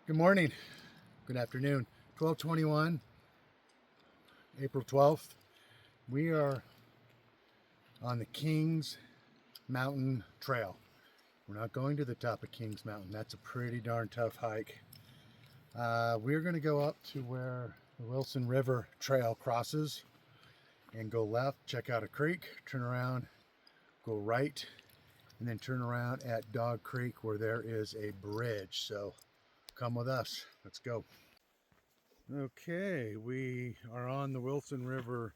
Good morning, good afternoon. 12:21, April 12th. We are on the Kings Mountain Trail. We're not going to the top of Kings Mountain. That's a pretty darn tough hike. We're going to go up to where the Wilson River Trail crosses and go left, check out a creek, turn around, go right, and then turn around at Dog Creek where there is a bridge. So come with us. Let's go. Okay, we are on the Wilson River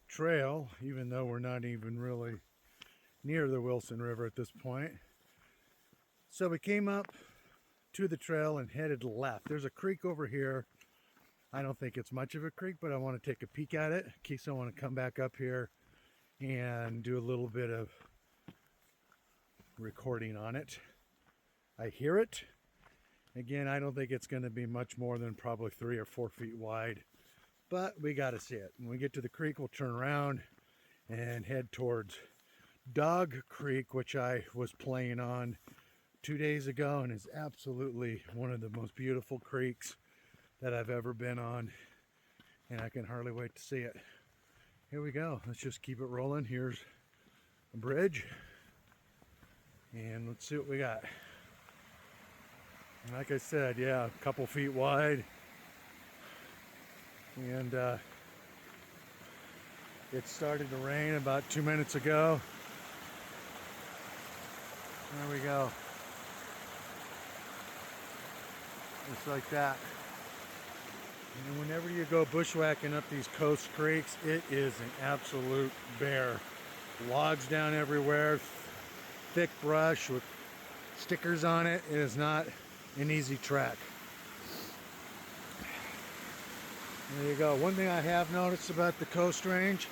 Trail, even though we're not even really near the Wilson River at this point. So we came up to the trail and headed left. There's a creek over here. I don't think it's much of a creek, but I want to take a peek at it in case I want to come back up here and do a little bit of recording on it. I hear it. Again, I don't think it's going to be much more than probably 3 or 4 feet wide, but we got to see it. When we get to the creek, we'll turn around and head towards Dog Creek, which I was playing on 2 days ago and is absolutely one of the most beautiful creeks that I've ever been on, and I can hardly wait to see it. Here we go. Let's just keep it rolling. Here's a bridge, and let's see what we got. And like I said, yeah, a couple feet wide, and it started to rain about 2 minutes ago. There we go. Just like that. And whenever you go bushwhacking up these coast creeks, it is an absolute bear. Logs down everywhere, thick brush with stickers on it. It is not an easy track. There you go. One thing I have noticed about the Coast Range,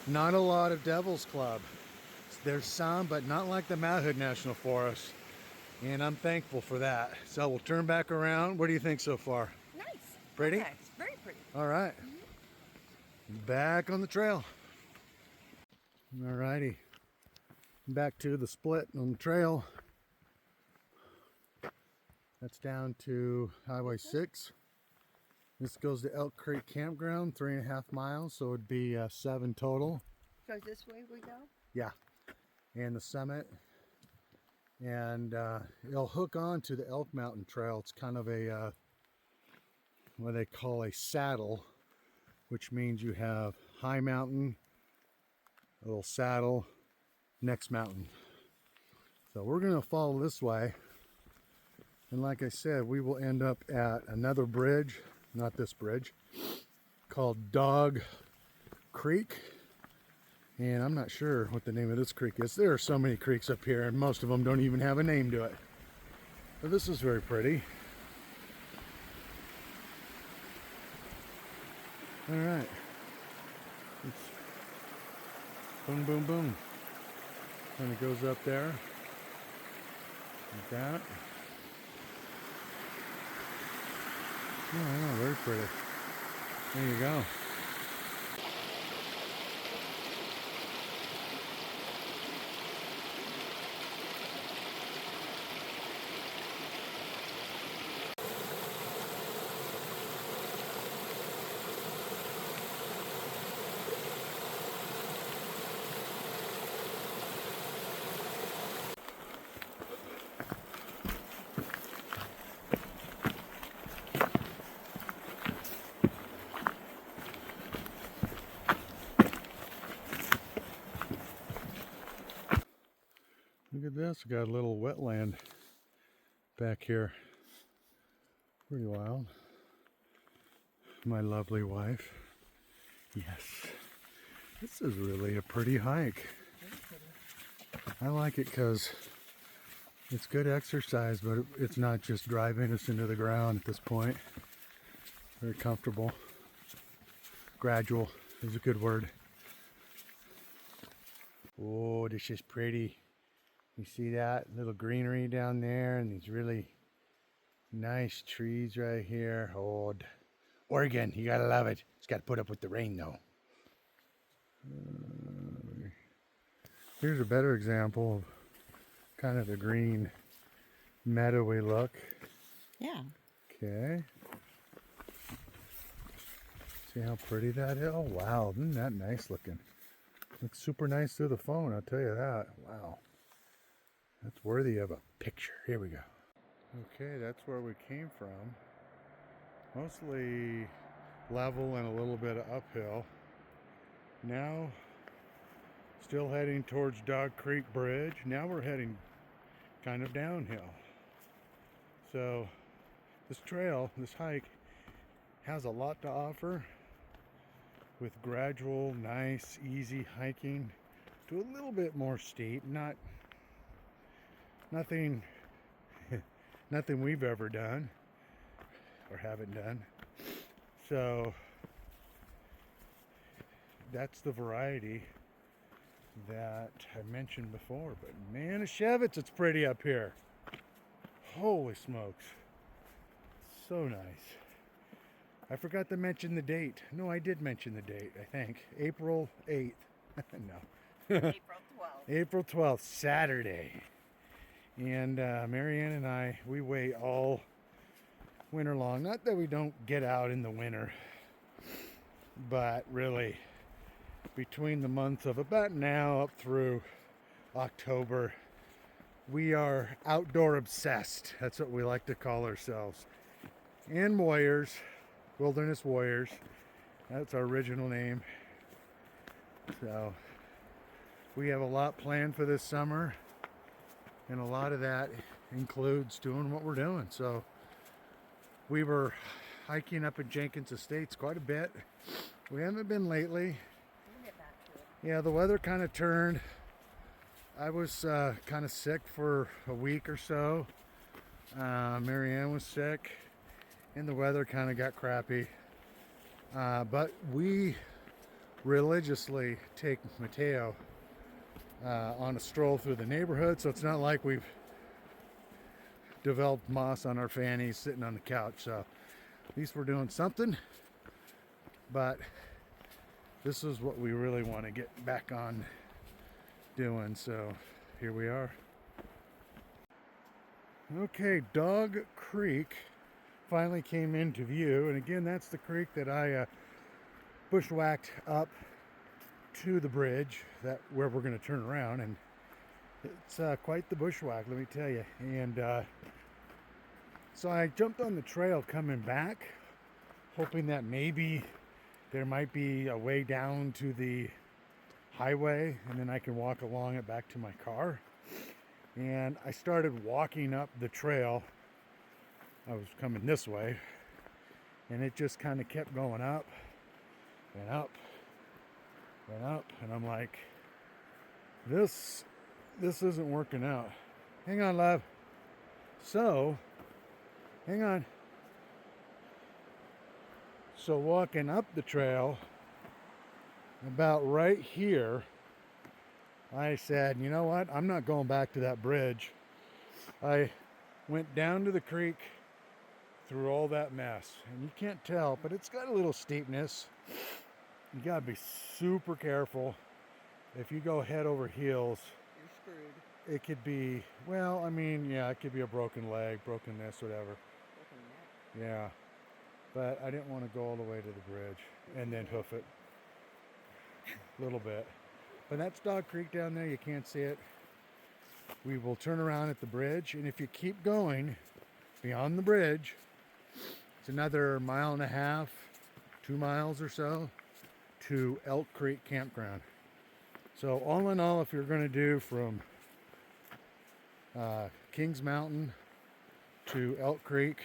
not a lot of Devil's Club. There's some, but not like the Mount Hood National Forest. And I'm thankful for that. So we'll turn back around. What do you think so far? Nice. Pretty? Okay. It's very pretty. All right. Back on the trail. All righty. Back to the split on the trail. That's down to Highway 6. This goes to Elk Creek Campground, 3.5 miles, so it'd be 7 total. So this way we go? Yeah, and the summit. And it'll hook on to the Elk Mountain Trail. It's kind of a, what they call a saddle, which means you have high mountain, a little saddle, next mountain. So we're gonna follow this way. And like I said, we will end up at another bridge, not this bridge, called Dog Creek. And I'm not sure what the name of this creek is. There are so many creeks up here, and most of them don't even have a name to it. But this is very pretty. All right. It's boom, boom, boom. And it goes up there like that. Oh, very pretty. There you go. Look at this. We got a little wetland back here. Pretty wild. My lovely wife. Yes. This is really a pretty hike. I like it because it's good exercise, but it's not just driving us into the ground at this point. Very comfortable. Gradual is a good word. Oh, this is pretty. You see that little greenery down there and these really nice trees right here. Oh, Oregon, you gotta love it. It's gotta put up with the rain though. Here's a better example of kind of the green meadowy look. Yeah. Okay. See how pretty that is? Oh, wow. Isn't that nice looking? Looks super nice through the phone, I'll tell you that. Wow. That's worthy of a picture. Here we go. Okay, that's where we came from. Mostly level and a little bit of uphill. Now, still heading towards Dog Creek Bridge. Now we're heading kind of downhill. So, this trail, this hike, has a lot to offer with gradual, nice, easy hiking to a little bit more steep. Nothing we've ever done or haven't done. So that's the variety that I mentioned before. But Manischewitz, it's pretty up here. Holy smokes. So nice. I forgot to mention the date. No, I did mention the date, I think. April 8th. No. April 12th. April 12th, Saturday. And Marianne and I, we wait all winter long. Not that we don't get out in the winter, but really between the months of about now up through October, we are outdoor obsessed. That's what we like to call ourselves. And warriors, wilderness warriors. That's our original name. So we have a lot planned for this summer, and a lot of that includes doing what we're doing. So we were hiking up at Jenkins Estates quite a bit. We haven't been lately. We'll get back to it. Yeah, the weather kind of turned. I was kind of sick for a week or so. Marianne was sick, and the weather kind of got crappy. But we religiously take Mateo on a stroll through the neighborhood, so it's not like we've developed moss on our fannies sitting on the couch. So at least we're doing something. But this is what we really want to get back on doing, so here we are. Okay, Dog Creek finally came into view, and again, that's the creek that I bushwhacked up to the bridge where we're going to turn around, and it's quite the bushwhack, let me tell you. And so I jumped on the trail coming back, hoping that maybe there might be a way down to the highway, and then I can walk along it back to my car. And I started walking up the trail. I was coming this way, and it just kind of kept going up and up and up, and I'm like, this isn't working out. Hang on, love. So hang on. So walking up the trail, about right here, I said, you know what, I'm not going back to that bridge. I went down to the creek through all that mess, and you can't tell, but it's got a little steepness. You gotta be super careful. If you go head over heels, You're screwed. it could be, well, I mean, yeah, it could be a broken leg, broken this, whatever. Looking at Yeah, but I didn't want to go all the way to the bridge and then hoof it a little bit. But that's Dog Creek down there. You can't see it. We will turn around at the bridge, and if you keep going beyond the bridge, it's another 1.5 miles, 2 miles or so to Elk Creek Campground. So all in all, if you're going to do from Kings Mountain to Elk Creek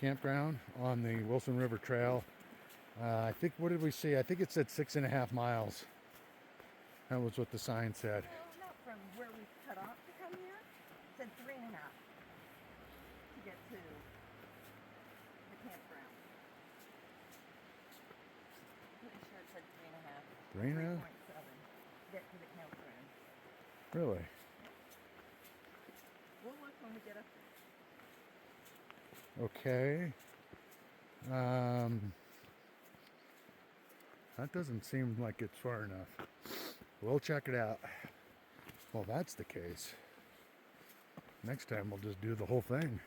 Campground on the Wilson River Trail, I think, what did we see? I think it said 6.5 miles. That was what the sign said. Well, not from where we cut off to come here. It said 3.5 to get to the campground. Pretty sure it said 3.5. 3.5? 3.7 to get to the campground. Really? We'll look when we get up there. Okay. That doesn't seem like it's far enough. We'll check it out. Well, that's the case. Next time we'll just do the whole thing.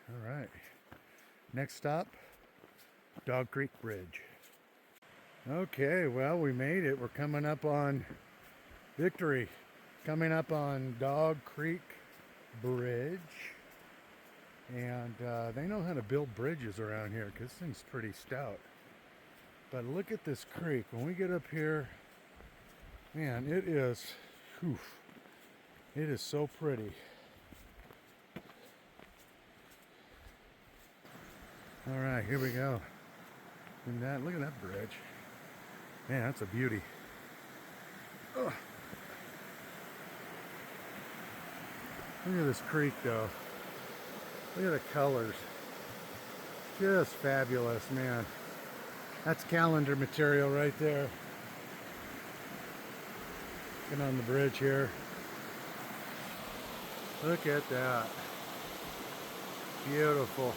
All right. Next stop, Dog Creek Bridge. Okay, well, we made it. We're coming up on Victory. Coming up on Dog Creek Bridge. And they know how to build bridges around here because this thing's pretty stout. But look at this creek. When we get up here, man, it is, whew, it is so pretty. All right, here we go. And that, look at that bridge. Man, that's a beauty. Ugh. Look at this creek, though. Look at the colors. Just fabulous, man. That's calendar material right there. Get on the bridge here. Look at that. Beautiful.